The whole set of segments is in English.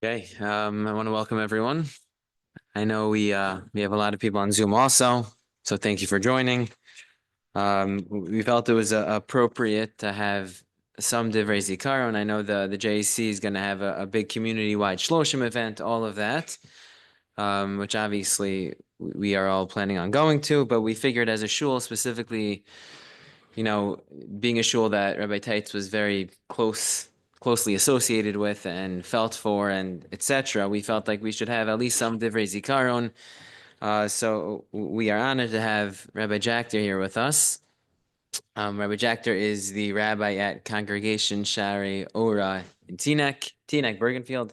Okay, I want to welcome everyone. I know we have a lot of people on Zoom also, so thank you for joining. We felt it was appropriate to have some Divrei Zikaron. I know the JAC is going to have a big community-wide Shloshim event, all of that, which obviously we are all planning on going to, but we figured as a shul specifically, you know, being a shul that Rabbi Teitz was very closely associated with and felt for and etc., we felt like we should have at least some Divrei Zikaron. So we are honored to have Rabbi Jachter here with us. Rabbi Jachter is the rabbi at Congregation Shari Ora in Teaneck, Bergenfield.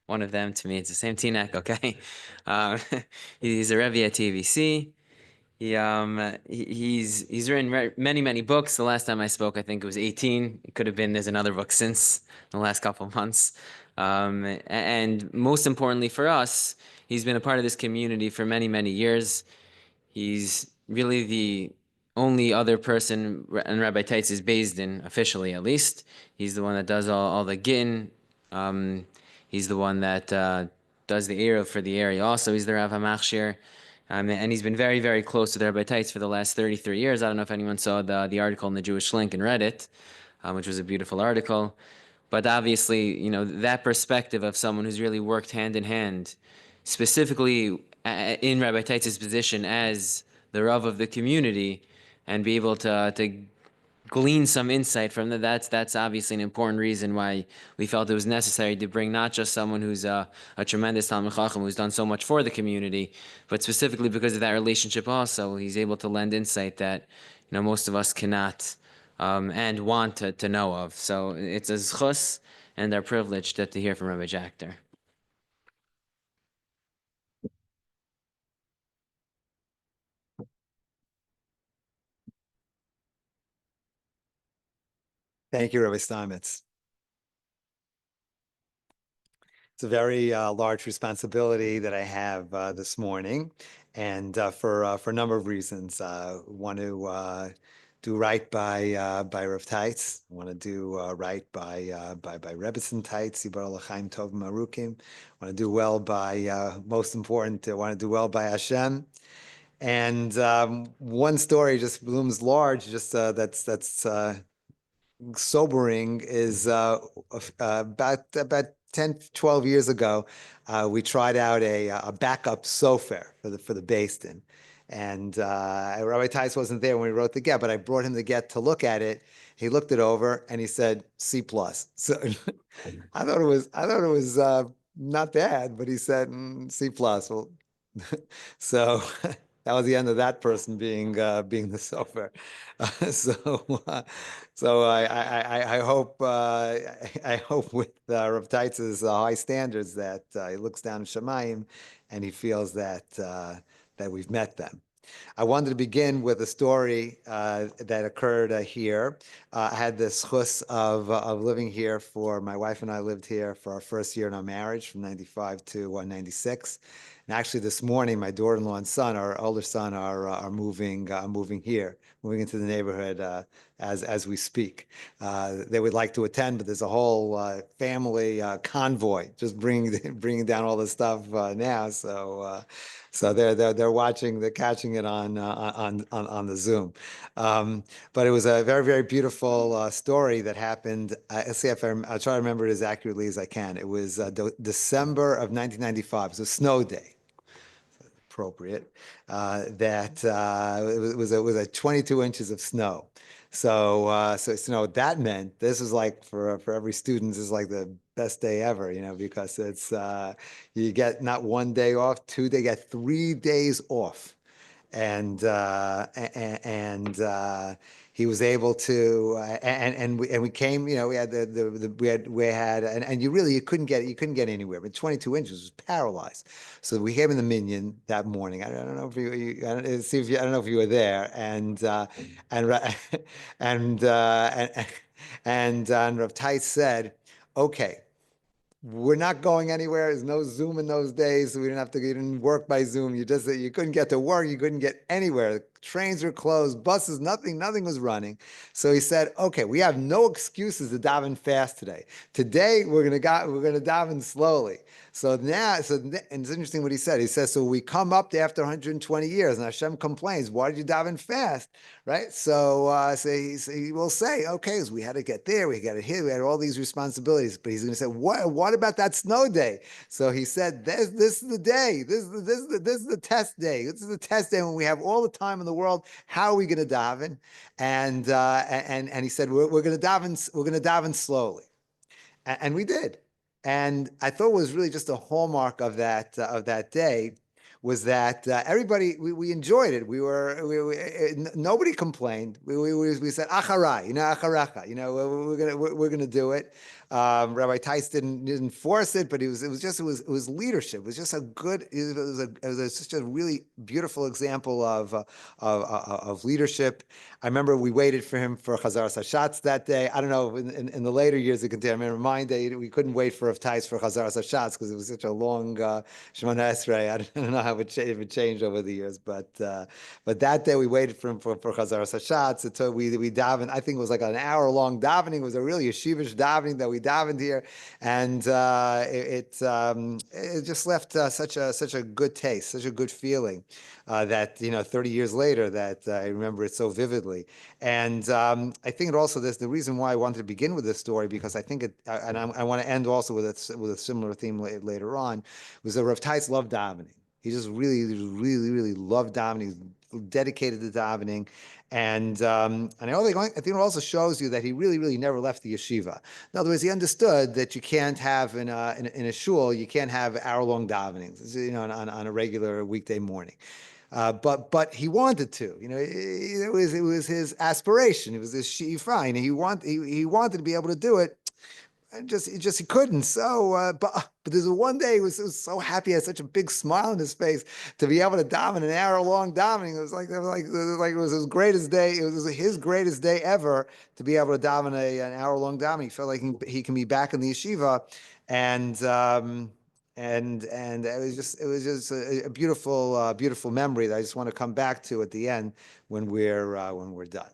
One of them, to me, it's the same Teaneck, okay? Uh, he's a Rebbe at TVC. He's written many books. The last time I spoke, I think it was 18. It could have been there's another book since the last couple of months. And most importantly for us, he's been a part of this community for many years. He's really the only other person, and Rabbi Teitz is based in, officially at least. He's the one that does all the gittin. He's the one that does the Eruv for the area also. He's the Rav HaMachshir. And he's been very close to the Rabbi Teitz for the last 33 years. I don't know if anyone saw the article in the Jewish Link and read it, which was a beautiful article. But obviously, you know, that perspective of someone who's really worked hand in hand, specifically in Rabbi Teitz's position as the Rav of the community, and be able to glean some insight from that. That's obviously an important reason why we felt it was necessary to bring not just someone who's a tremendous Talmid Chacham who's done so much for the community, but specifically because of that relationship also, he's able to lend insight that, you know, most of us cannot and want to know of. So it's a zchus and our privilege to hear from Rabbi Jachter. Thank you, Rabbi Steinmetz. It's a very large responsibility that I have this morning, and for a number of reasons. Want to do right by Rav Teitz. Want to do right by Rebbetzin Teitz. Yibor Chaim Tov Marukim. Want to do well by most important. Want to do well by Hashem. And one story just looms large. Just that's sobering is about 10, 12 years ago, we tried out a backup sofer for the Beis Din. And Rabbi Tice wasn't there when we wrote the get, but I brought him the get to look at it. He looked it over and he said C plus. So I thought it was not bad, but he said C plus. Well, so that was the end of that person being the sofer. So I hope I hope with Rav Teitz's high standards that he looks down at Shemayim and he feels that we've met them. I wanted to begin with a story that occurred here. I had the schus of living here for my wife and I lived here for our first year in our marriage from 95 to 96. And actually, this morning, my daughter-in-law and son, our older son, are moving here, moving into the neighborhood as we speak. They would like to attend, but there's a whole family convoy just bringing down all the stuff now. So they're watching, they're catching it on the Zoom. But it was a very beautiful story that happened. Let's see if I'll try to remember it as accurately as I can. It was December of 1995. It was a snow day. Appropriate. It was a 22 inches of snow. So that meant this is like for every student, this is like the best day ever, because it's you get not one day off, they get 3 days off, and he was able to and we came, we had and you couldn't get anywhere, but 22 inches was paralyzed. So we came in the minyan that morning. I don't know if I don't know if you were there, and and and and Rav Tait said, okay, we're not going anywhere. There's no Zoom in those days. So we didn't work by Zoom. You couldn't get to work. You couldn't get anywhere. trains were closed, buses, nothing was running. So he said, okay, we have no excuses to daven fast today. Today we're gonna daven slowly. And it's interesting what he said. He says, so we come up to after 120 years, and Hashem complains, why did you daven fast? Right? So he will say, okay, so we had to get there, we got to here, we had all these responsibilities. But he's going to say, what about that snow day? So he said, this is the day. This is the test day. This is the test day when we have all the time in the world. How are we going to daven? And he said, we're going to daven. We're going to daven slowly, and we did. And I thought was really just a hallmark of that day was that everybody we enjoyed it. Nobody complained. We said acharai, acharacha, we're gonna do it. Rabbi Teitz didn't force it, but it was leadership. It was just such a really beautiful example of leadership. I remember we waited for him for Chazar Hashatz that day. I don't know in the later years it continued. I remember my day we couldn't wait for Teitz for Chazar Hashatz because it was such a long Shemona Esrei. I don't know how if it changed over the years, but that day we waited for him for Chazar Hashatz. Until we davened. I think it was like an hour long davening. It was a really yeshivish davening that we davened here, and it just left such a good taste, such a good feeling that 30 years later that I remember it so vividly. And I think it also there's the reason why I wanted to begin with this story because I think I want to end also with a similar theme later on was that Rav Teitz loved davening. He just really loved davening. He dedicated to davening. And I think it also shows you that he really never left the yeshiva. In other words, he understood that you can't have in a shul, you can't have hour-long davenings, on a regular weekday morning. But he wanted to, it was his aspiration. It was his shifa, and he wanted to be able to do it. He couldn't. So, but there's one day he was so happy. He had such a big smile on his face to be able to daven an hour-long davening. It was like it was his greatest day. It was his greatest day ever to be able to daven an hour-long davening. He felt like he can be back in the yeshiva, and it was just a beautiful memory that I just want to come back to at the end when we're done.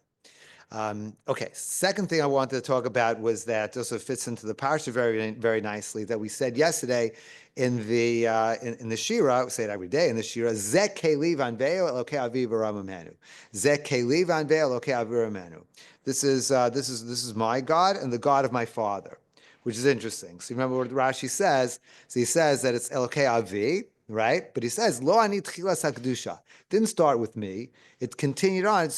Okay, second thing I wanted to talk about was that also fits into the parsha very nicely that we said yesterday in the Shira. We say it every day in the Shira. Zek keli vanveo elokei avi v'ramamenu. Zek keli vanveo elokei avi v'ramamenu. This is my God and the God of my father, which is interesting. So remember what Rashi says. So he says that it's Elokei Avi, right? But he says Lo ani tchilas hakdusha. Didn't start with me. It continued on.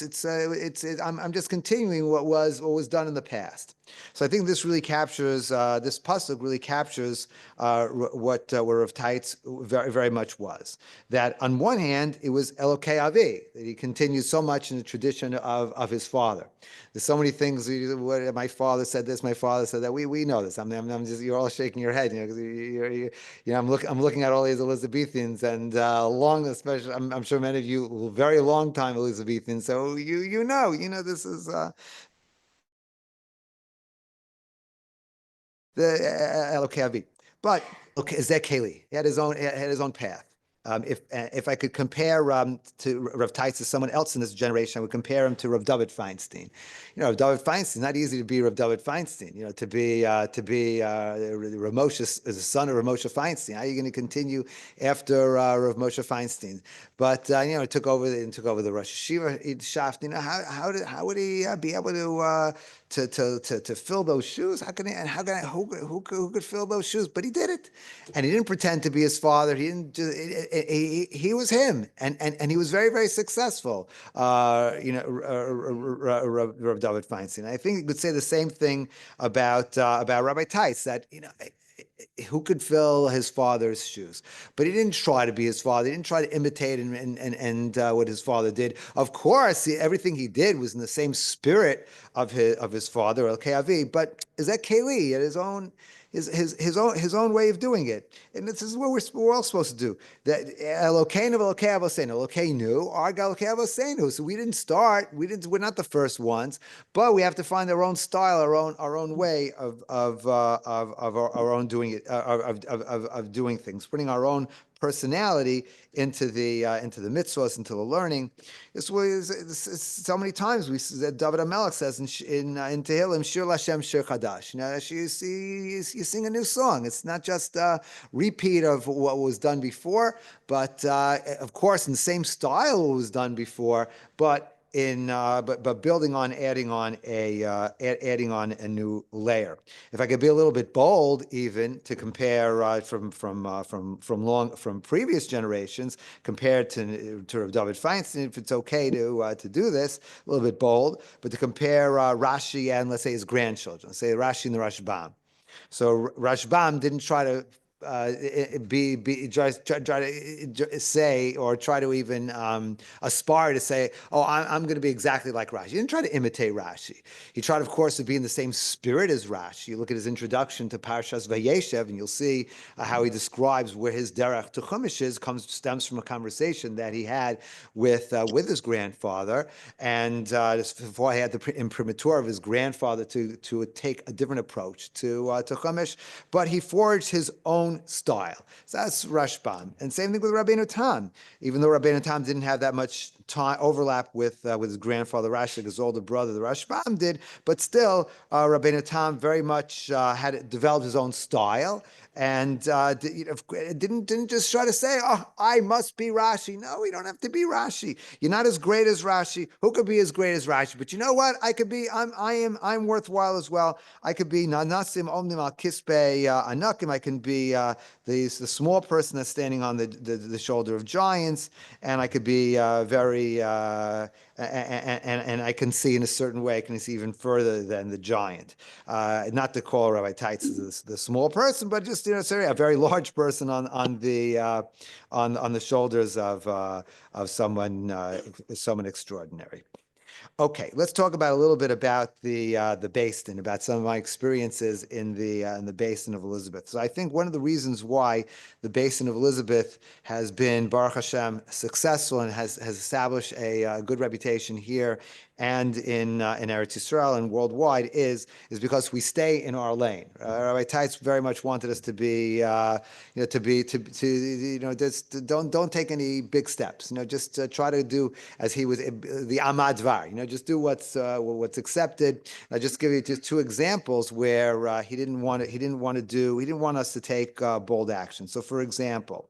I'm just continuing what was done in the past. So I think this really captures this pasuk really captures what Rav Teitz very much was. That on one hand it was Elokei Avi, that he continued so much in the tradition of his father. There's so many things. My father said this. My father said that. We know this. I'm just you're all shaking your head. I'm looking at all these Elizabethans and long, especially. I'm sure many of you very long time Elizabethans. So this is the Elokei Avi. But Zek Keli, he had his own path. If I could compare to Rav Teitz to someone else in this generation, I would compare him to Rav David Feinstein. Rav David Feinstein, not easy to be Rav David Feinstein. To be Rav Moshe, the son of Rav Moshe Feinstein. How are you going to continue after Rav Moshe Feinstein? But it took over the Rosh Yeshiva shaft. How would he be able to fill those shoes? Who could fill those shoes? But he did it, and he didn't pretend to be his father. He didn't. He was him, and he was very successful. Rav David Feinstein. I think you could say the same thing about Rabbi Teitz. That who could fill his father's shoes? But he didn't try to be his father. He didn't try to imitate and what his father did. Of course, everything he did was in the same spirit of his father, Elokei Avi. But is that Keli at his own way of doing it? And this is what we're all supposed to do. That Elokeinu v'Elokei Avoseinu. Elokeinu, our God, Elokei Avoseinu. So we didn't start. We're not the first ones, but we have to find our own style, our own way of our own doing it, of doing things, putting our own personality into the mitzvahs, into the learning. This was so many times David HaMelech says in Tehillim, Shir Lashem Shir Chadash. You sing a new song. It's not just a repeat of what was done before, but of course in the same style it was done before, but but building on, adding on a new layer. If I could be a little bit bold, even to compare from previous generations compared to Rav David Feinstein, if it's okay to do this, a little bit bold, but to compare Rashi and, let's say, his grandchildren, let's say Rashi and the Rashbam. So Rashbam didn't try to try to say, or try to even aspire to say, oh, I'm going to be exactly like Rashi. He didn't try to imitate Rashi. He tried, of course, to be in the same spirit as Rashi. You look at his introduction to Parashas Vayeshev, and you'll see how he describes where his derech to Chumash stems from a conversation that he had with his grandfather, and before he had the imprimatur of his grandfather to take a different approach to Chumash, but he forged his own style. So that's Rashbam. And same thing with Rabbeinu Tam. Even though Rabbeinu Tam didn't have that much time overlap with his grandfather Rashi, his older brother, the Rashbam did, but still Rabbeinu Tam very much had developed his own style, and didn't just try to say, oh, I must be Rashi. No, we don't have to be Rashi. You're not as great as Rashi. Who could be as great as Rashi? But you know what? I'm worthwhile as well. I could be Nanasim Omnim Al Kispe Anakim. I can be the small person that's standing on the shoulder of giants, and I could be very and I can see in a certain way. I can see even further than the giant. Not to call Rabbi Teitz the small person, but just say a very large person on the shoulders of someone extraordinary. Okay, let's talk about a little bit about the Basin, about some of my experiences in the Basin of Elizabeth. So I think one of the reasons why the Basin of Elizabeth has been, Baruch Hashem, successful and has established a good reputation here and in Eretz Yisrael and worldwide is because we stay in our lane. Rabbi Teitz very much wanted us to be, just don't take any big steps. Just try to do as he was the Amad Dvar. Just do what's accepted. I'll just give you just two examples where he didn't want us to take bold action. So, for example,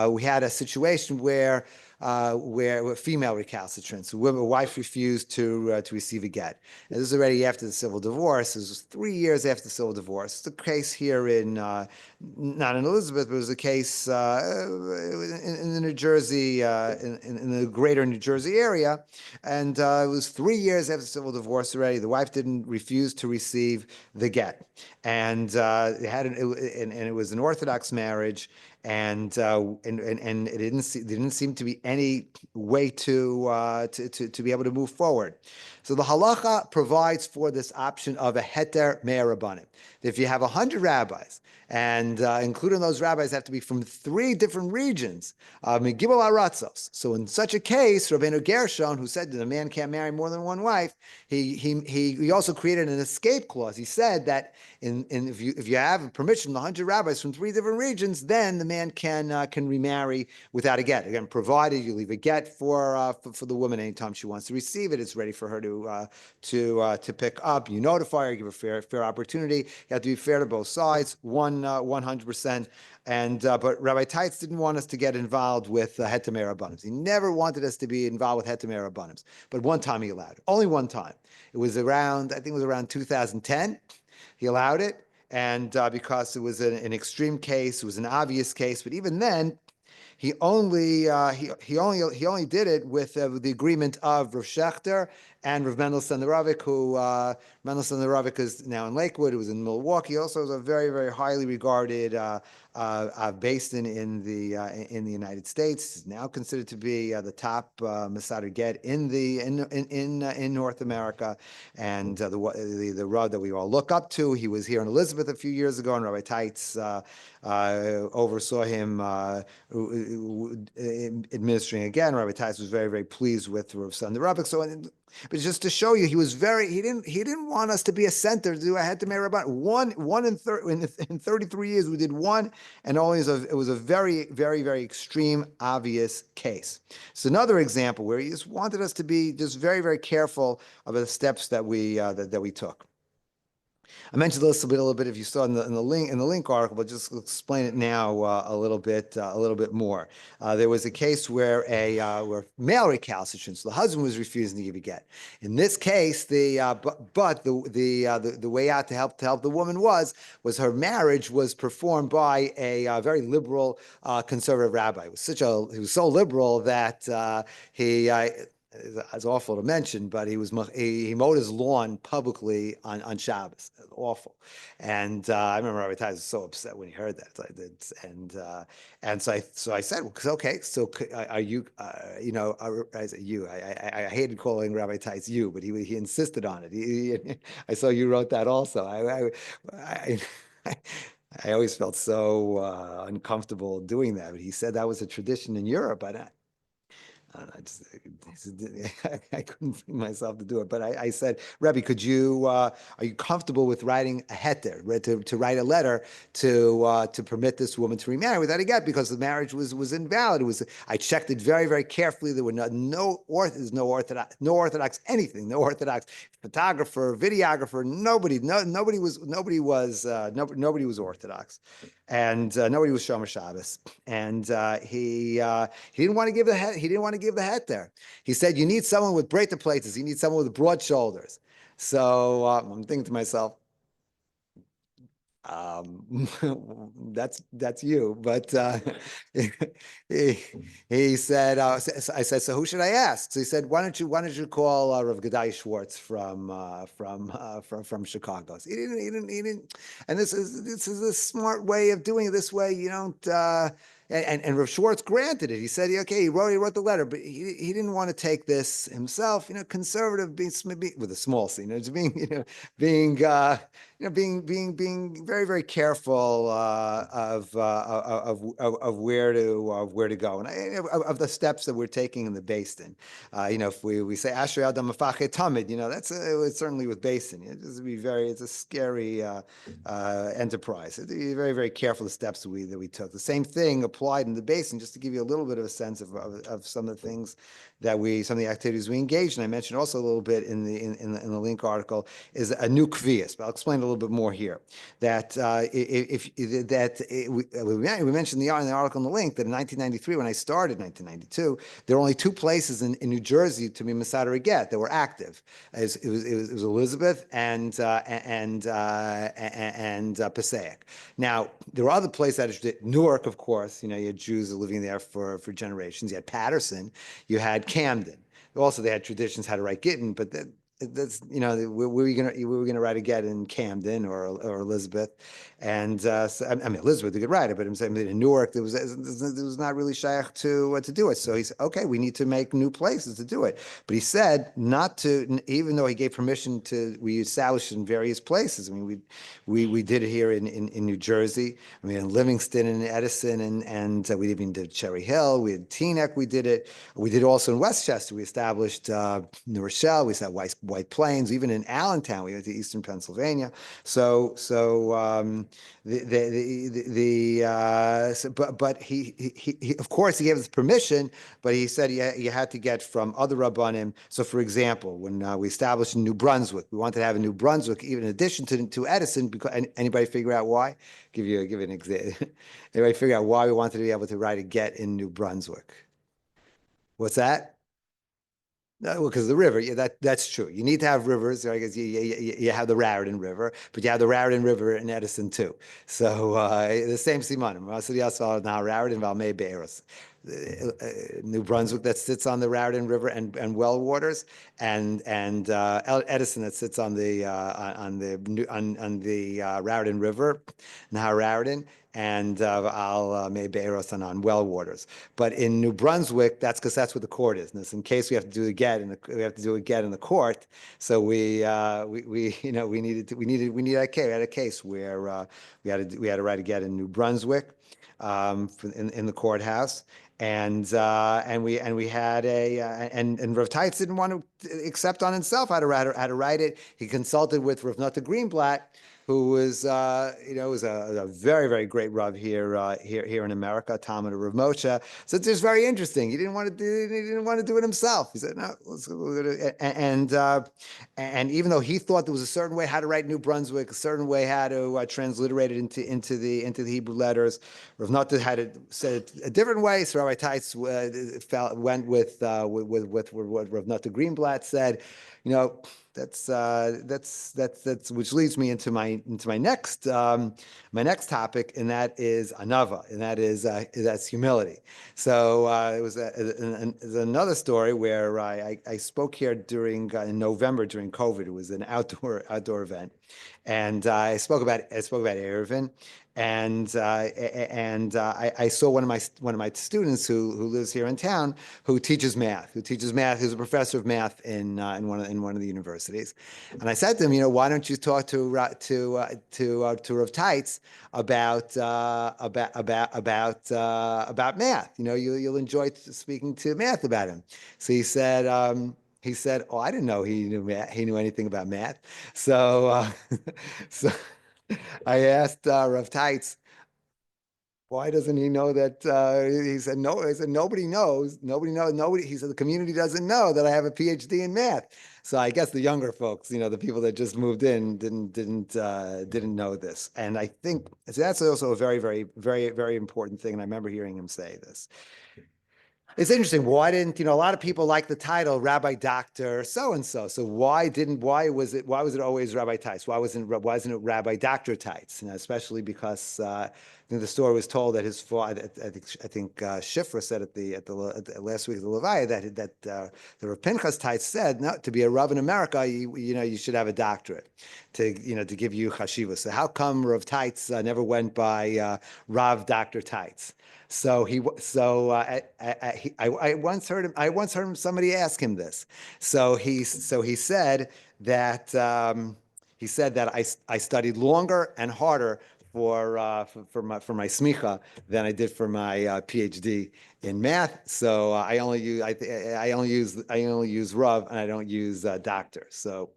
we had a situation where female recalcitrants, a wife refused to receive a get. And this is already after the civil divorce. This was 3 years after the civil divorce. It's the case here not in Elizabeth, but it was a case in the New Jersey, in the greater New Jersey area. And it was 3 years after the civil divorce already. The wife didn't refuse to receive the get. And it was an Orthodox marriage. And it didn't seem to be any way to be able to move forward. So the halacha provides for this option of a heter mea rabbanim. If you have 100 rabbis, and including those rabbis have to be from 3 different regions, Gibel Aratzos. So in such a case, Rabbeinu Gershon, who said that a man can't marry more than one wife, he also created an escape clause. He said that if you have permission from 100 rabbis from 3 different regions, then the man can remarry without a get. Again, provided you leave a get for the woman anytime she wants to receive it, it's ready for her to pick up. You notify her, give her fair opportunity. You have to be fair to both sides, 100%. But Rabbi Teitz didn't want us to get involved with heter mea rabbanim. He never wanted us to be involved with heter mea rabbanim. But one time he allowed it. Only one time. It was around 2010. He allowed it, and because it was an extreme case, it was an obvious case. But even then, he only did it with the agreement of Rav Jachter and Rav Mendelssohn the Ravik, who Mendelssohn the Ravik is now in Lakewood. It was in Milwaukee. Also, was a very, very highly regarded basin in the United States. Is now considered to be the top Masada get in North America, and the Rav that we all look up to. He was here in Elizabeth a few years ago, and Rabbi Teitz oversaw him administering again. Rabbi Teitz was very, very pleased with Rav Sandar Ravik. So But just to show you, he didn't want us to be a center to do a head to Meir Rabban. One in 33 years we did one, and it was a very, very, very extreme, obvious case. It's another example where he just wanted us to be just very, very careful of the steps that we took. I mentioned this a little bit if you saw in the link article, but just explain it now a little bit more. There was a case where where male recalcitrance, the husband was refusing to give a get. In this case, but the way out to help the woman was her marriage was performed by a very liberal conservative rabbi. He was so liberal that he. It's awful to mention, but he mowed his lawn publicly on Shabbos. Awful, and I remember Rabbi Teitz was so upset when he heard that. I did, and so I said, well, okay, so are you, I said you. I hated calling Rabbi Teitz you, but he insisted on it. I saw you wrote that also. I always felt so uncomfortable doing that, but he said that was a tradition in Europe. I couldn't bring myself to do it, but I said, Rebbe, are you comfortable with writing a heter, to write a letter to permit this woman to remarry without a get, because the marriage was invalid. I checked it very, very carefully. There were no orthodox anything, no orthodox photographer, videographer, nobody was orthodox, and nobody was Shomer Shabbos, and he didn't want to give the head there. He said, you need someone with breiter plates. You need someone with broad shoulders. So I'm thinking to myself, that's you. But he said, I said, so who should I ask? So he said, why don't you call Rav Gedai Schwartz from Chicago? So he didn't. And this is a smart way of doing it. This way, you don't. And Rav Schwartz granted it. He said, okay, he wrote the letter, but he didn't want to take this himself. Conservative, being with a small c, being very, very careful of where to go, and of the steps that we're taking in the Basin. If we say Ashrei Adam Mafachet Tamid, that's certainly with Basin. It's a scary enterprise. Be very, very careful the steps that we took. The same thing applied in the Basin, just to give you a little bit of a sense of some of the things some of the activities we engaged in. I mentioned also a little bit in the link article is a new kvias, but I'll explain a little bit more here. That we mentioned in the article in the link that in 1993, when I started in 1992, there were only two places in New Jersey to be Masada Get that were active. It was Elizabeth and Passaic. Now there were other places that Newark, of course. You had Jews living there for generations. You had Patterson. You had Camden. Also, they had traditions how to write Gittin, but that's we were gonna write a get in Camden or Elizabeth, and Elizabeth we could write it, but I'm saying in Newark there was not really shaykh to do it. So he said, okay, we need to make new places to do it. But he said not to, even though he gave permission we established in various places. I mean, we did it here in New Jersey. I mean, in Livingston and Edison, and we even did Cherry Hill. We had Teaneck. We did it. We did also in Westchester. We established New Rochelle. We established White Plains. Even in Allentown, we went to Eastern Pennsylvania. But he of course he gave us permission, but he said you had to get from other rabbanim. So for example, when we established in New Brunswick, we wanted to have a New Brunswick even in addition to Edison. Because anybody figure out why? Give an example. Anybody figure out why we wanted to be able to write a get in New Brunswick? What's that? No, well, because the river, yeah, that's true. You need to have rivers. I guess you have the Raritan River, but you have the Raritan River in Edison too. So the same simanim. Now Raritan Valmei Be'eros. New Brunswick that sits on the Raritan River and well waters, and Edison that sits on the Raritan River, Nahar Raritan, and Al Mei Be'eros on well waters. But in New Brunswick, that's because that's what the court is. And in case we have to do a get in the court. So we needed a case where we had to write a get in New Brunswick in the courthouse. And we had and Rav Teitz didn't want to accept on himself how to write it. He consulted with Rav Nata Greenblatt, who was was a very, very great Rav here in America, Talmud of Rav Moshe. So it's just very interesting. He didn't want to do it himself. He said no, and even though he thought there was a certain way how to write New Brunswick, a certain way how to transliterate it into the Hebrew letters, Rav Nata had it said a different way. So Rabbi Teitz went with what Rav Nata Greenblatt said. That's which leads me into my next topic, and that is anava, and that's humility. So it was another story where I spoke here in November during COVID. It was an outdoor event, and I spoke about Eruvin. And I saw one of my students who lives here in town, who teaches math, who's a professor of math in one of the universities. And I said to him, why don't you talk to Rav Teitz about math? You'll enjoy speaking to math about him. So he said. Oh, I didn't know he knew anything about math. So, so I asked Rav Teitz, why doesn't he know that? He said, no. I said, nobody knows. He said, the community doesn't know that I have a PhD in math. So I guess the younger folks, the people that just moved in didn't know this. And I think that's also a very, very, very, very important thing. And I remember hearing him say this. It's interesting. Why didn't, a lot of people like the title Rabbi Doctor so-and-so. So why was it always Rabbi Teitz? Why wasn't it Rabbi Doctor Teitz? Especially because the story was told that his father, I think Shifra said at the last week of the Levaya that the Rav Pinchas Teitz said, no, to be a Rav in America, you should have a doctorate to give you chashiva. So how come Rav Teitz never went by Rav Doctor Teitz? So I once heard him somebody ask him this. So he said that I studied longer and harder for my smicha than I did for my PhD in math. So I only use Rav, and I don't use doctor. So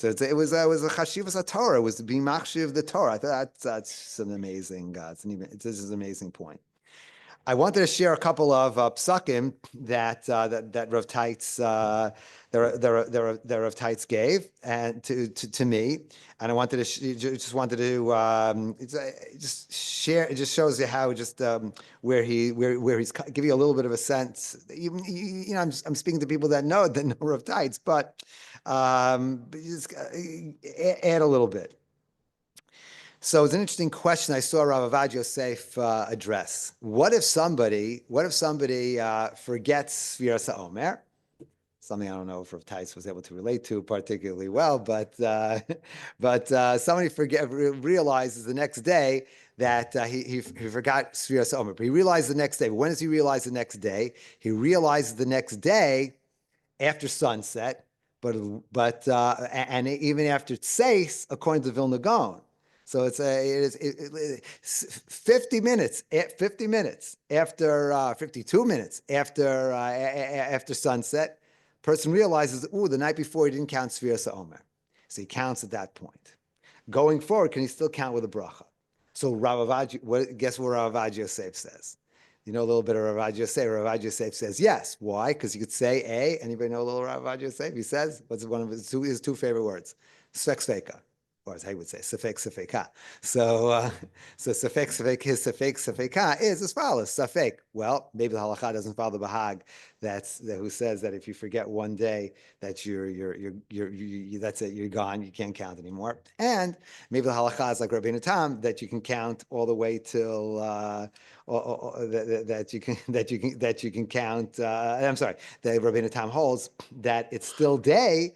it was a chashivas Torah. It was being machshiv the Torah. I thought that's an amazing. This is an amazing point. I wanted to share a couple of psukim that Rav Teitz Rav Teitz gave and to me, and I wanted to just share. It just shows you how where he's giving you a little bit of a sense. Even I'm speaking to people that know Rav Teitz, but just add a little bit. So it's an interesting question I saw Rav Avad Yosef address. What if somebody forgets Sfiras HaOmer? Something I don't know if Rav Teitz was able to relate to particularly well, but somebody realizes the next day that he forgot Sfiras HaOmer. But he realized the next day. When does he realize the next day? He realizes the next day after sunset, but even after Tseis, according to Vilna Gaon. So it is 50 minutes after 52 minutes after sunset, person realizes, the night before he didn't count Sfiras HaOmer. So he counts at that point. Going forward, can he still count with a bracha? So guess what Rav Avad Yosef says? You know a little bit of Rav Avad Yosef. Rav Avad Yosef says yes. Why? Because you could say anybody know a little Rav Avad Yosef? He says, what's one of his two favorite words? Sfek. Or as I would say, safek safeka. So safek safek, his safek safeka is as follows: safek. Well, maybe the halacha doesn't follow the bahag who says that if you forget one day that that's it, you're gone, you can't count anymore. And maybe the halacha is like Rabbeinu Tam that you can count all the way till that you can count. I'm sorry, that Rabbeinu Tam holds that it's still day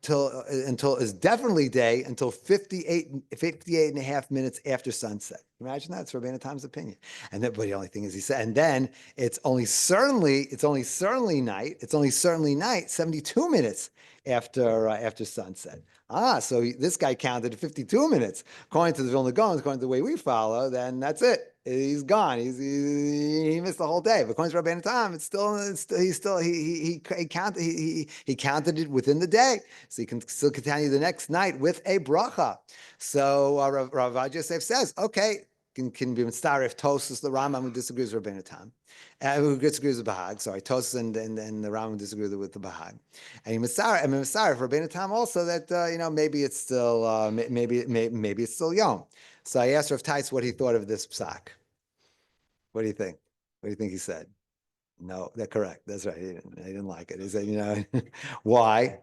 until it's definitely day until 58 and a half minutes after sunset. Imagine that. It's Rabbeinu Tam's opinion. And then, but the only thing is, he said, and then it's only certainly night 72 minutes after sunset. So this guy counted 52 minutes. According to the Vilna Gaon, according to the way we follow, then that's it. He's gone. He missed the whole day. But according to Rabbeinu Tam, he counted it within the day, so he can still continue the next night with a bracha. So Rav Yosef says, okay, can be mitzvah if Tosas the Rambam who disagrees with Rabbeinu Tam, who disagrees with Bahag. Sorry, Tosas and the Rambam disagree with the Bahag, and he mitzvah for Rabbeinu Tam also that maybe it's still maybe it's still Yom. So I asked Rav Teitz what he thought of this psak. What do you think? What do you think he said? No, that's correct. That's right. He didn't like it. He said, why?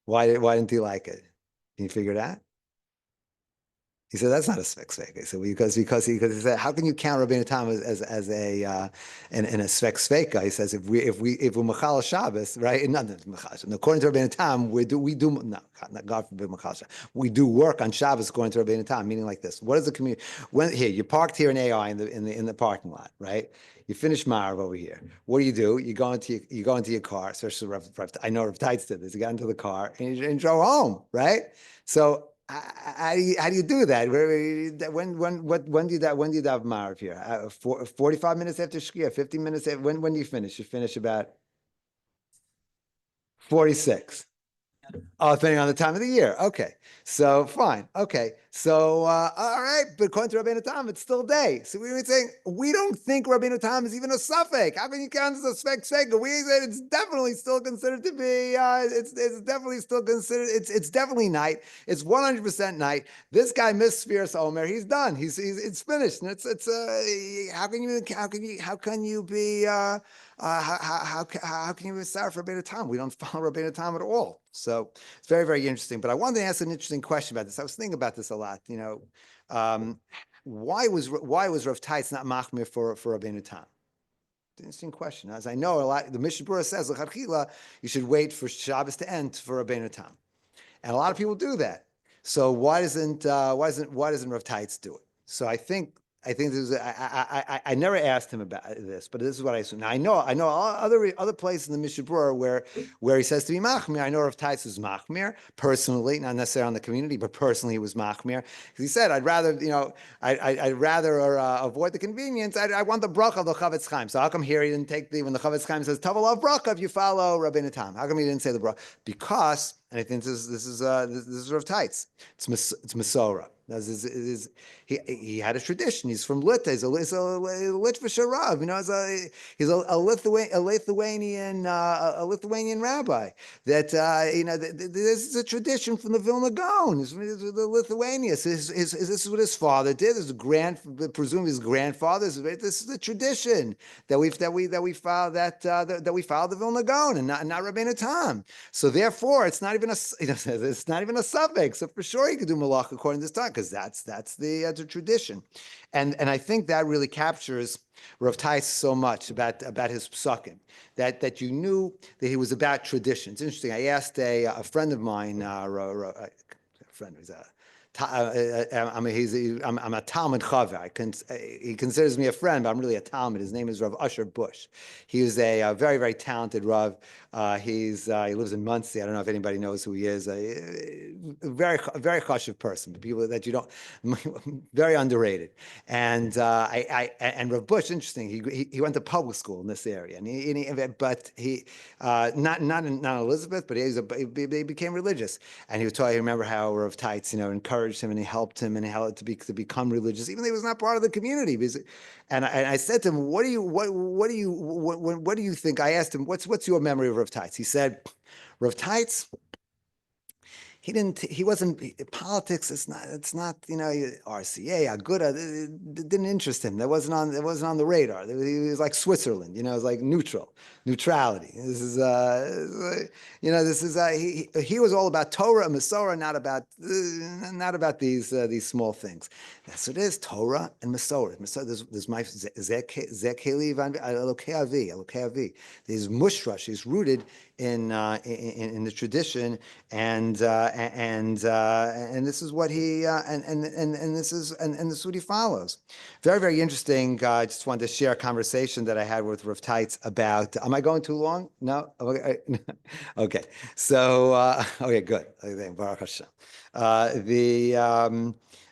Why didn't he like it? Can you figure it out? He said that's not a svek sveka. So because he said, how can you count Rabbeinu Tam as a in a svek sveka? He says if we're machal Shabbos, right? Not machal. According to Rabbeinu Tam, we do no, God forbid machal Shabbos. We do work on Shabbos according to Rabbeinu Tam, meaning like this. What is the community? When here you parked here in AI in the parking lot, right? You finish Marav over here. What do? You go into your car. Especially I know Rav Teitz did this. He got into the car and he drove home, right? So. How do you do that? When do you have Marav here? 45 minutes after Shkia, 50 minutes after, when do you finish? You finish about 46. Oh, depending on the time of the year. Okay. So fine. Okay. So all right, but according to Rabbeinu Tam, it's still day. So we were saying we don't think Rabbeinu Tam is even a suffix. How can you count as a svek? We said it's definitely still considered to be. It's definitely still considered. It's definitely night. It's 100% night. This guy missed Spheres Omer. He's done. It's finished. And it's how can you be how can you be sorry for Rabbeinu Tam? We don't follow Rabbeinu Tam at all. So it's very, very interesting. But I wanted to ask an interesting question about this. I was thinking about this a lot. Why was Rav Teitz not machmir for Rabbeinu Tam? Interesting question. As I know, a lot the Mishnah Berurah says l'chadchila you should wait for Shabbos to end for Rabbeinu Tam, and a lot of people do that. So why doesn't Rav Teitz do it? So I think this is, I never asked him about this, but this is what I assume. Now I know other places in the Mishnah Berurah where he says to be machmir. I know Rav Teitz is machmir personally, not necessarily on the community, but personally he was machmir because he said I'd rather avoid the convenience. I want the bracha of the Chavetz Chaim. So how come here he didn't take when the Chavetz Chaim says Tavalav bracha if you follow Rabbeinu Tam? How come he didn't say the bracha? Because, and I think this is Rav Teitz. It's Masorah. He had a tradition. He's from Lita. He's a Litvisha Rav. He's a Lithuanian rabbi. That this is a tradition from the Vilna Gaon. The Lithuania. So this is what his father did. Presumably his grandfather's. This is the tradition that we follow the Vilna Gaon and not Rabbeinu Tam. So therefore, it's not even a suffix. So for sure, he could do malach according to this time because that's the tradition, and I think that really captures Rav Teitz so much about his psukim that you knew that he was about tradition. It's interesting. I asked a friend of mine, a friend who's I'm a Talmud chaver. He considers me a friend, but I'm really a Talmud. His name is Rav Usher Bush. He is a very, very talented Rav. He lives in Muncie. I don't know if anybody knows who he is. A very chashuv person. People that you don't, very underrated. And Rav Bush, interesting. He went to public school in this area, but he not in Elizabeth, but he became religious. And he was talking. I remember how Rav Teitz, encouraged him and he helped him and he helped to become religious, even though he was not part of the community. And I said to him, what do you think? I asked him, what's your memory of Rav Teitz? He said, Rav Teitz, he wasn't politics. It's not RCA, Aguda. It didn't interest him. That wasn't on the radar. He was like Switzerland. It was like neutrality. This is he was all about Torah and Masorah, not about these small things. That's what it is, Torah and Masorah. There's my Zekeli Elokei Avi. There's mushrash. He's rooted in the tradition, and this is what he this is what he follows. Very, very interesting. I just wanted to share a conversation that I had with Rav Teitz about. Am I going too long? No. Okay. Okay. So okay, good. Baruch Hashem.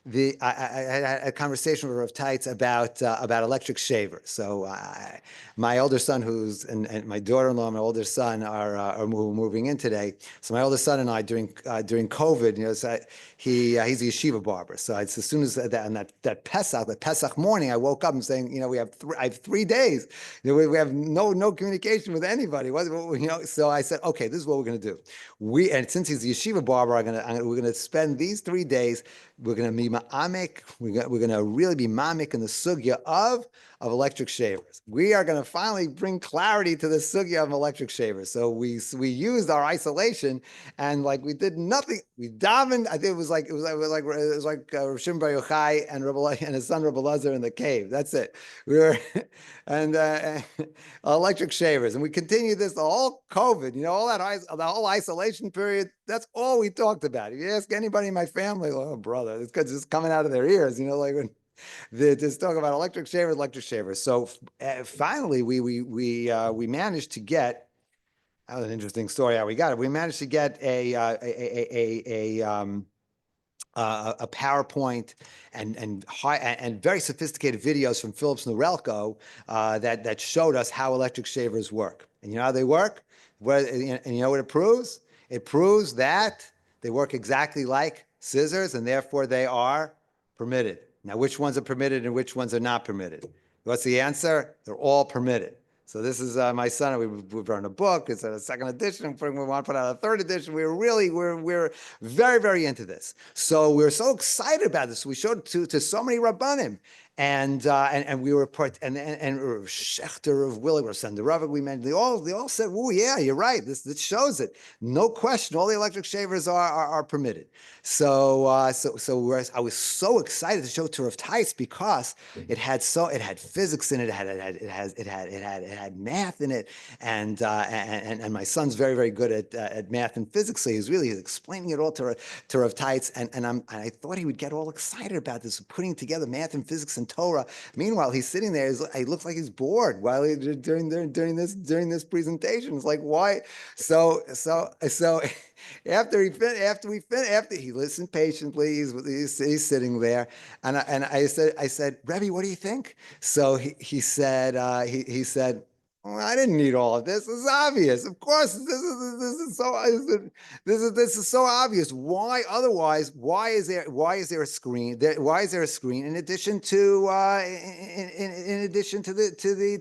I had a conversation with Rav Teitz about electric shavers. So my older son, and my daughter-in-law, and my older son are moving in today. So my older son and I during COVID, so he's a yeshiva barber. So as soon as that Pesach morning, I woke up and saying, I have 3 days. We have no communication with anybody. So I said, okay, this is what we're going to do. And since he's a yeshiva barber, we're going to spend these 3 days. We're going to be ma'amik. We're going to really be ma'amik in the sugya of electric shavers. We are going to finally bring clarity to the sugya of electric shavers. So we used our isolation, and like we did nothing. We davened. I think it was like Rav Shimon Bar Yochai and his son Rabbi Elazar in the cave. That's it. We were and electric shavers, and we continued this the whole COVID. All the whole isolation period. That's all we talked about. If you ask anybody in my family, oh brother, it's just coming out of their ears. Like when they just talk about electric shavers. So finally, we managed to get. That was an interesting story how we got it. We managed to get a PowerPoint and very sophisticated videos from Philips Norelco that showed us how electric shavers work. And you know how they work? And you know what it proves? It proves that they work exactly like scissors, and therefore they are permitted. Now, which ones are permitted and which ones are not permitted? What's the answer? They're all permitted. So this is my son. We've written a book. It's a second edition. We want to put out a third edition. We're very, very into this. So we're so excited about this. We showed it to so many rabbanim. And we were Jachter of Willig or Senderovic, we mentioned, they all said, "Oh yeah, you're right. This shows it. No question. All the electric shavers are permitted." So I was so excited to show it to Rav Teitz because it had physics in it. It had math in it, and my son's very, very good at math and physics. So he's really explaining it all to Rav Teitz, and I thought he would get all excited about this, putting together math and physics and Torah. Meanwhile, he's sitting there. He looks like he's bored during this presentation. It's like, why? So after he listened patiently, he's sitting there, and I said, Rebbe, what do you think? So he said, well, I didn't need all of this. It's obvious. Of course, this is so obvious. Why otherwise? Why is there a screen? Why is there a screen in addition to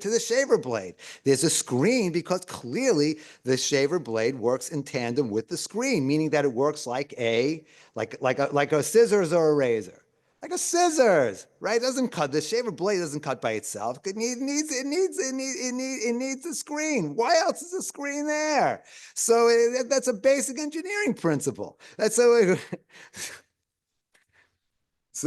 the shaver blade? There's a screen because clearly the shaver blade works in tandem with the screen, meaning that it works like a scissors or a razor. Like a scissors, right? It doesn't cut. The shaver blade doesn't cut by itself. It needs a screen. Why else is a screen there? So that's a basic engineering principle. That's so. It's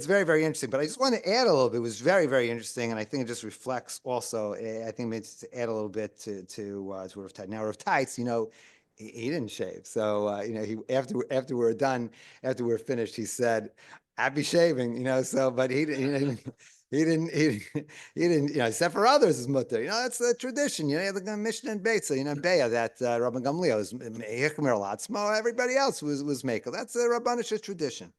very, very interesting. But I just want to add a little bit. It was very, very interesting, and I think it just reflects also. I think maybe to add a little bit to Rav Teitz. Now, Rav Teitz, he didn't shave. So after we're done, after we're finished, he said, "Happy shaving," So, but he didn't. He didn't, except for others, his mutter. That's the tradition. The Mishnah and Beitza, Beya, that Rabban Gamliel was Hechmer Latzmo. Everybody else was Mekel. That's the Rabbanish tradition.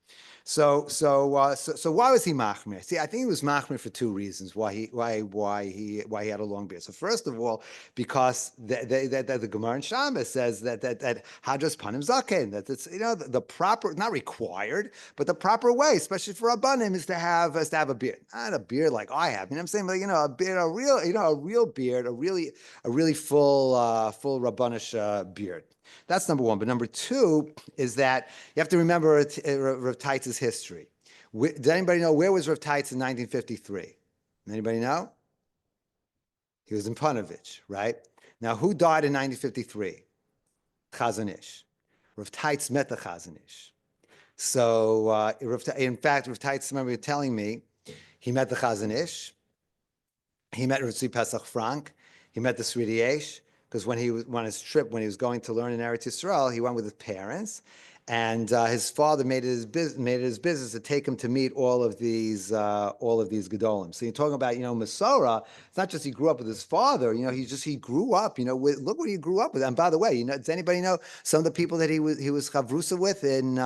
So why was he machmir? See, I think he was machmir for two reasons why he had a long beard. So first of all, because the Gemara in Shabbos says that hadras panim zaken, that it's the proper, not required, but the proper way, especially for rabbanim, is to have a beard, not a beard like I have. I'm saying, but a beard, a real beard, a really full rabbanish beard. That's number one. But number two is that you have to remember Rav Teitz's history. Does anybody know where was Rav Teitz in 1953? Anybody know? He was in Panovich, right? Now, who died in 1953? Chazon Ish. Rav Teitz met the Chazon Ish. So, in fact, Rav Teitz, remember telling me, he met the Chazon Ish. He met Rav Tzvi Pesach Frank. He met the Sridei Eish. Because when he was on his trip, when he was going to learn in Eretz Yisrael, he went with his parents, And his father made it his business to take him to meet all of these gedolim. So you're talking about, Masorah. It's not just he grew up with his father. He grew up. Look what he grew up with. And by the way, does anybody know some of the people that he was chavrusa with in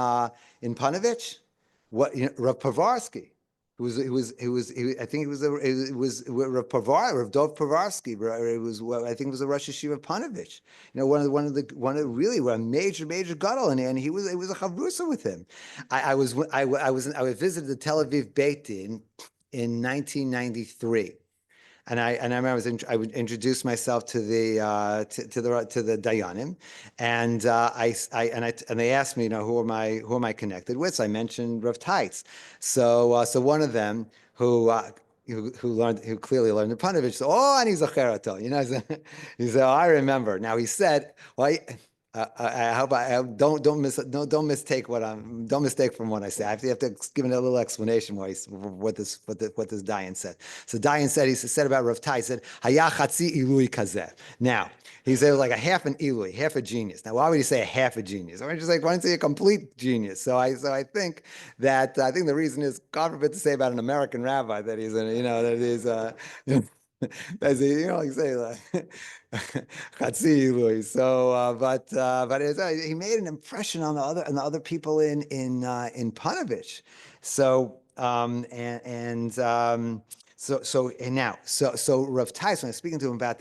Panovich? Rav Pavarsky. I think it was Rav Dov Pavarsky. I think it was the Rosh Yeshiva of Panovich. One of really a major gadol, and it was a chavrusa with him. I visited the Tel Aviv Beit Din in 1993. And I remember I would introduce myself to the Dayanim, and they asked me, who am I connected with? So I mentioned Rav Teitz. So one of them who clearly learned the Panovich said, "Oh, and he's a cherato." He said, "Oh, I remember." Now he said, "Well." I hope don't mistake don't mistake from what I say. You have to give it a little explanation what this Dayan said. So Dayan said about Rav Tai, he said Haya chatzi ilui kazeh. Now he said it was like a half an ilui, half a genius. Now why would he say a half a genius? I mean, just like why don't you say a complete genius? So I think the reason is, God forbid to say about an American rabbi that he's that he's as like say like Chatzilui. So, but he made an impression on the other people in Panovich. So, so Rav Tais, when I was speaking to him about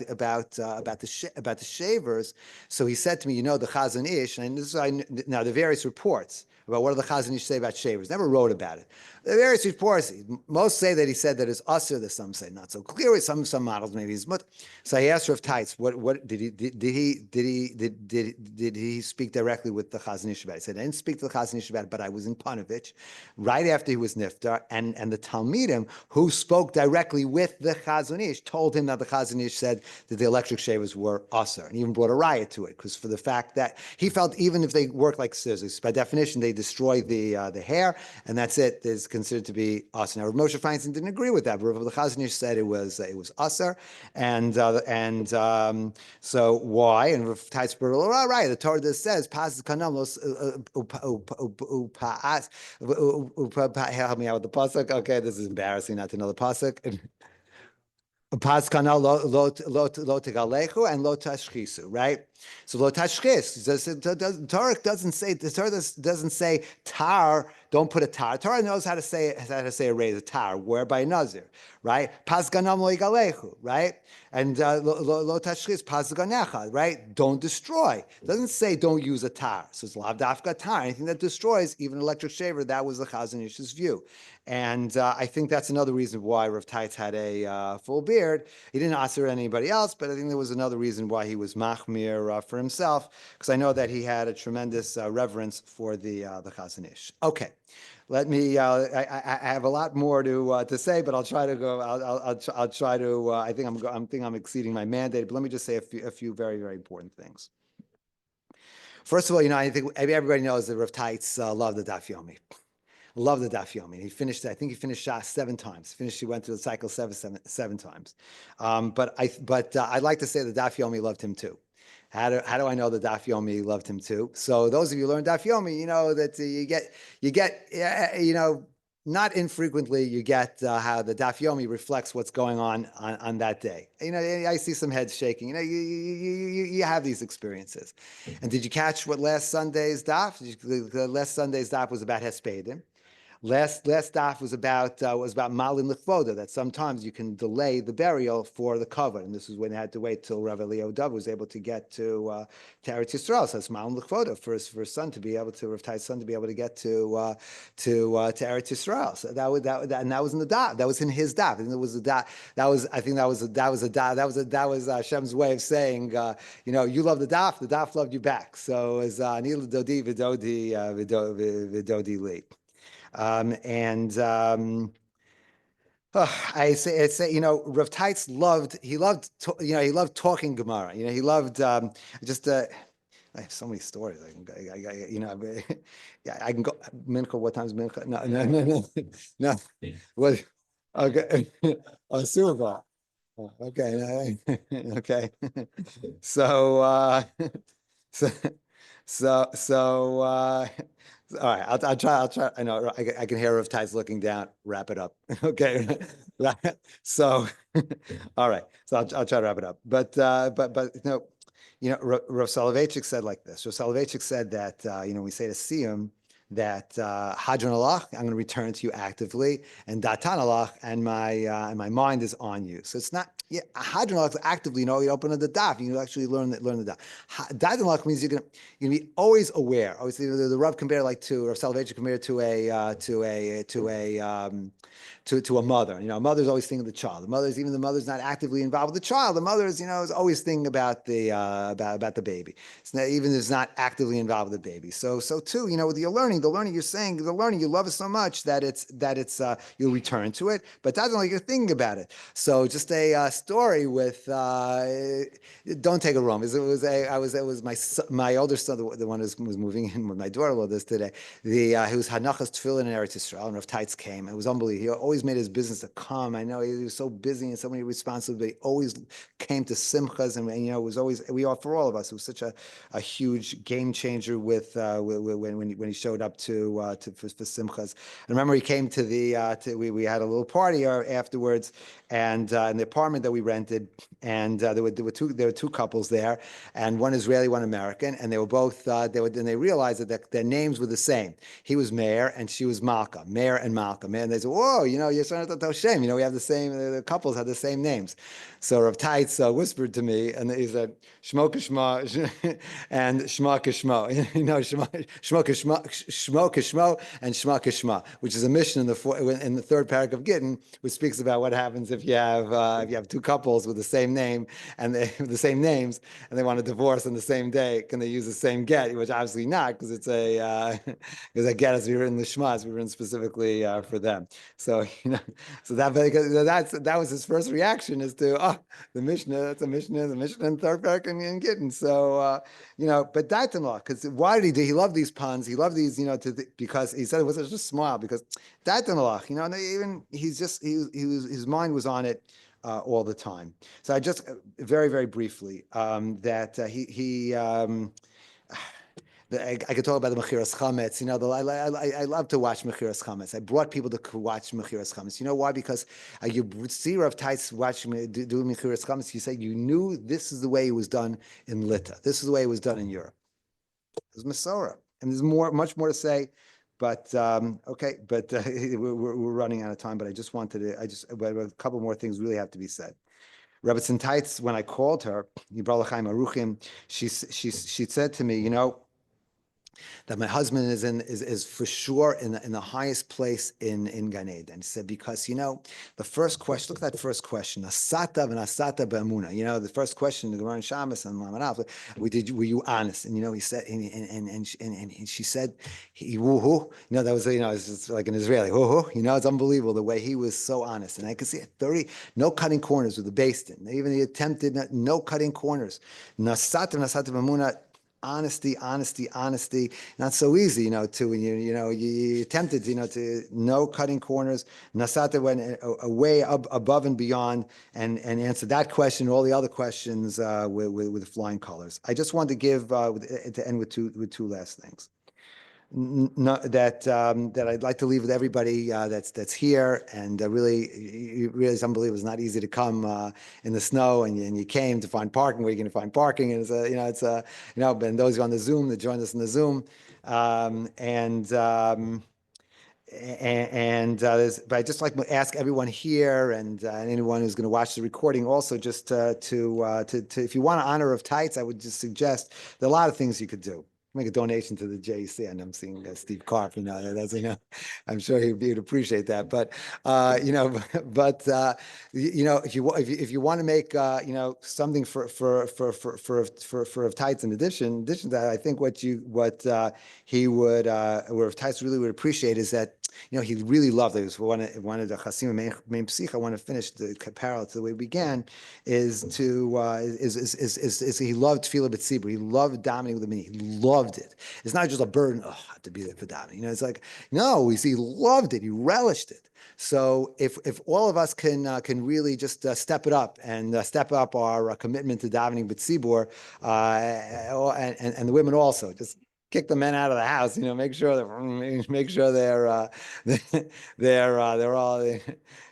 the shavers, so he said to me, the Chazon Ish, and this is now the various reports about what do the Chazon Ish say about shavers. Never wrote about it. The various reports, most say that he said that it's usher. There's some say not so clearly. Some models maybe he's mut. So I asked Rav Teitz, what did he speak directly with the Chazon Ish about it? He said, I didn't speak to the Chazon Ish about it, but I was in Panovich right after he was niftar, and the Talmidim who spoke directly with the Chazon Ish told him that the Chazon Ish said that the electric shavers were usher, and even brought a riot to it, because for the fact that he felt even if they work like scissors, by definition they destroy the hair, and that's it. There's considered to be usher. Now, Rav Moshe Feinstein didn't agree with that, but Rav Chazon Ish said it was usher, and so why? And Rav Teitz brought all right. The Torah says pas kanam help me out with the pasuk. Okay, this is embarrassing not to know the pasuk. Pas kana lo tegalechu and lo tashchisu, right? So lo tashchis. The Torah doesn't say tar. Don't put a tar. Torah knows how to say a tar. Where by nazir, right? Pas ganam lo igalechu, right? And lo tashchis pas ganecha, right? Don't destroy. It doesn't say don't use a tar. So it's lav dafka tar. Anything that destroys, even an electric shaver. That was the Chazon Ish's view. And I think that's another reason why Rav Teitz had a full beard. He didn't answer anybody else, but I think there was another reason why he was machmir for himself, because I know that he had a tremendous reverence for the Chazon Ish. Okay, let me. I have a lot more to say, but I'll try to go. I'll try to. I think I'm exceeding my mandate, but let me just say a few very, very important things. First of all, I think everybody knows that Rav Teitz loved the Daf Yomi. Love the Daf Yomi. He finished. I think he finished Shas 7 times. He went through the cycle seven times. But I'd like to say the Daf Yomi loved him too. How do I know the Daf Yomi loved him too? So those of you who learn Daf Yomi, you know that you get not infrequently you get how the Daf Yomi reflects what's going on that day. I see some heads shaking. You have these experiences. And did you catch what last Sunday's Daf? Last Sunday's Daf was about Hespedim. Last daf was about Malin L'Chvoda, that sometimes you can delay the burial for the cover, and this is when they had to wait till Rav Eliyahu Dov was able to get to Eretz Yisrael. So it's Malin L'Chvoda for his son to be able to, Rav Tai's son to be able to get to Eretz Yisrael. So that was in the daf. That was in his daf. And it was a daf. That was Hashem's way of saying, you love the daf loved you back. So as Anil Dodi Vidodi Li. I say, Rav Teitz he loved talking Gemara. He loved just. I have so many stories. I can go. Mincha, what time's Mincha? No. What? Okay. Oh, Suva. Okay. Okay. So. All right, I'll try. I know I can hear Rav Teitz looking down. Wrap it up. Okay. So, all right. So I'll try to wrap it up. But Rav Soloveitchik said like this. Rav Soloveitchik said that, we say to Siyum that Hadron Alach, I'm going to return to you actively, and Datan Alach, and my mind is on you. So it's not, yeah, Hadron Alach actively, you open up the daf, you actually learn the daf. Datan Alach means you're gonna be always aware. Always, the Rav compared like to Rav Soloveitchik compared to a mother. A mother's always thinking of the child. Even the mother's not actively involved with the child. The mother is, is always thinking about the about the baby. It's not, even if it's not actively involved with the baby. So too, with your learning, you're saying the learning, you love it so much that it's you'll return to it, but that's not like you're thinking about it. So just a story with don't take it wrong. It was my older son, the one who was moving in with my daughter this today. He was Hanachas Tefillin in Eretz Yisrael, and Rav Teitz came. It was unbelievable. He always made his business to come. I know he was so busy and so many responsibilities. He always came to simchas, and it was always for all of us. It was such a huge game changer with when he showed up for simchas. I remember he came to we had a little party afterwards, and in the apartment that we rented, and there were two couples there, and one Israeli, one American, and they were both and they realized that their names were the same. He was Meir and she was Malka, Meir and Malka. And they said, "Whoa, you're Yisrael Toshem. We have the same. The couples have the same names." So Rav Teitz whispered to me, and he said, "Shmo kishmo and Shma kishmo." Shmo kishmo and Shma kishma, which is a mission in the third parak of Gittin, which speaks about what happens if you have two couples with the same name and the same names, and they want to divorce on the same day. Can they use the same get? Which obviously not, because it's because that get has to be written the Shema, has to be written specifically for them. So so that was his first reaction is to the Mishnah. That's a Mishnah, the Mishnah and third parak in Gittin. So but Datanlah, because why did he do? He loved these puns. He loved these, because he said it was just a smile because Datanlah, even his mind was on it. All the time. So I just very, very briefly that I could talk about the Mechiras Chametz. I love to watch Mechiras Chametz. I brought people to watch Mechiras Chametz. You know why? Because you see Rav Teitz watching doing Mechiras Chametz. You say you knew this is the way it was done in Lita. This is the way it was done in Europe. It was Masorah, and there's much more to say. But okay, but we're running out of time. But I just wanted to. But a couple more things really have to be said. Rebbetzin Teitz, when I called her, Yibral Chaim Aruchim, she said to me, that my husband is for sure in the highest place in Gan Eden. He said, because the first question, look at that first question, Asata v'nasata b'amuna. The first question, the Gemara in Shabbos and Lamanaf, were you honest? And he said, and she said, woo-hoo. That was it's just like an Israeli, woo-hoo. It's unbelievable the way he was so honest. And I could see it, 30, no cutting corners with the beis din. Even he attempted no cutting corners. Nasata v'nasata b'amuna. Honesty. Not so easy, to when you tempted, to no cutting corners. Nasata went way above and beyond and answered that question, all the other questions with flying colors. I just wanted to give to end with two last things. That I'd like to leave with everybody that's here, and really it's unbelievable. It's not easy to come in the snow, and you came to find parking. Where you're going to find parking, and and those on the Zoom that joined us in the Zoom, but I just like to ask everyone here and anyone who's going to watch the recording also just to if you want to honor of Teitz, I would just suggest there are a lot of things you could do. Make a donation to the JEC, and I'm seeing Steve Karp. That's I'm sure he'd appreciate that. But if you want to make something for Teitz in addition to that, I think what Teitz really would appreciate is that he really loved it. It was one of the Chasim main psich. I want to finish the parallel to the way we began is to is he loved tefillah b'tzibur. He loved davening with the minyan. He loved it. It's not just a burden. Oh, I have to be there for davening. It's like no. He loved it. He relished it. So if all of us can really just step it up and step up our commitment to davening b'tzibur, and the women also just kick the men out of the house. Make sure they're they're all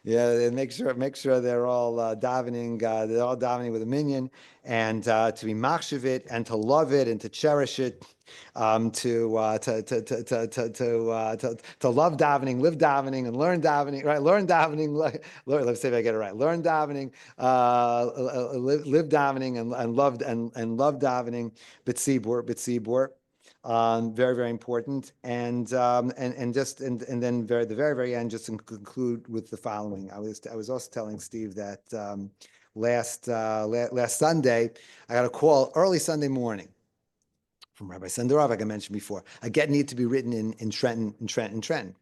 yeah. Make sure they're all davening. They're all davening with a minyan, and to be machshav it and to love it and to cherish it. To love davening, live davening, and learn davening. Right, learn davening. Learn. Let's see if I get it right. Learn davening, live davening, and love davening. B'tzibur. Very, very important. And then the very, very end, just to conclude with the following. I was also telling Steve that last Sunday, I got a call early Sunday morning from Rabbi Senderov, like I mentioned before. A get needed to be written in Trenton.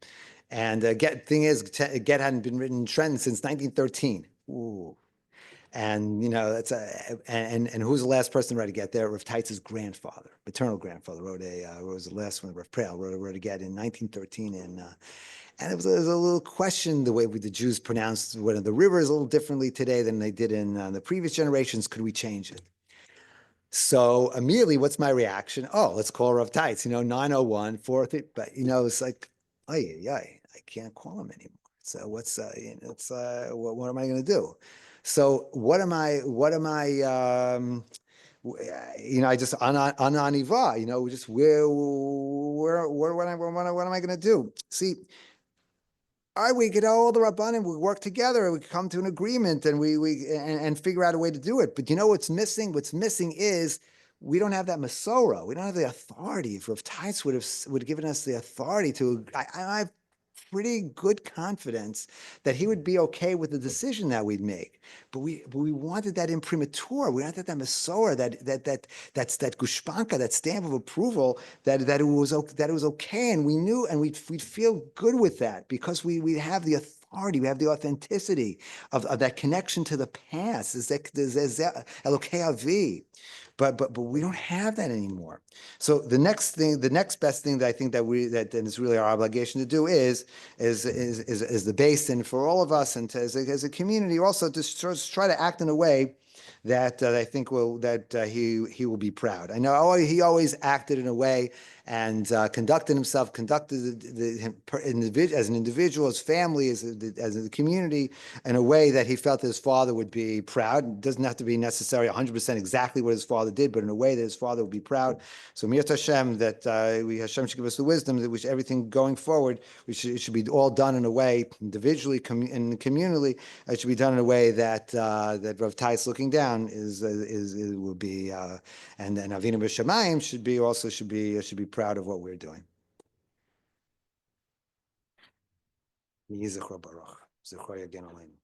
And thing is, get hadn't been written in Trenton since 1913. Ooh. And that's and who's the last person to write a get there? Rav Teitz's grandfather, maternal grandfather, wrote was the last one. Rav Preil wrote a get in 1913, and it was a little question the way the Jews pronounced one of the rivers a little differently today than they did in the previous generations. Could we change it? So immediately, what's my reaction? Oh, let's call Rav Teitz. 901 4. But it's like, I can't call him anymore. So what's what am I going to do? So what am I? I just aniva. Just what am I going to do? See. All right, we get all the rabbanim, we work together, we come to an agreement, and and figure out a way to do it. But what's missing? What's missing is we don't have that Masorah. We don't have the authority. If Rav Teitz would have given us the authority to, I have pretty good confidence that he would be okay with the decision that we'd make. But we wanted that imprimatur. We wanted that Masorah, that's that gushpanka, that stamp of approval that it was okay, and we knew, and we'd feel good with that because we have the authority, we have the authenticity of that connection to the past. Is that Elokei Avi. But we don't have that anymore. So the next best thing that I think that is really our obligation to do is the basin for all of us, and as a community also to try to act in a way that I think he will be proud. I know he always acted in a way and conducted himself as an individual, as family, as a community, in a way that he felt that his father would be proud. It doesn't have to be necessarily 100% exactly what his father did, but in a way that his father would be proud. So Mirat Hashem, that Hashem should give us the wisdom that everything going forward, it should be all done in a way, individually and communally, it should be done in a way that Rav Teitz looking down will be, and then Avinu B'Shamayim should be proud of what we're doing. Yeh Zechor Baruch. Zechor Yagen Aleinu.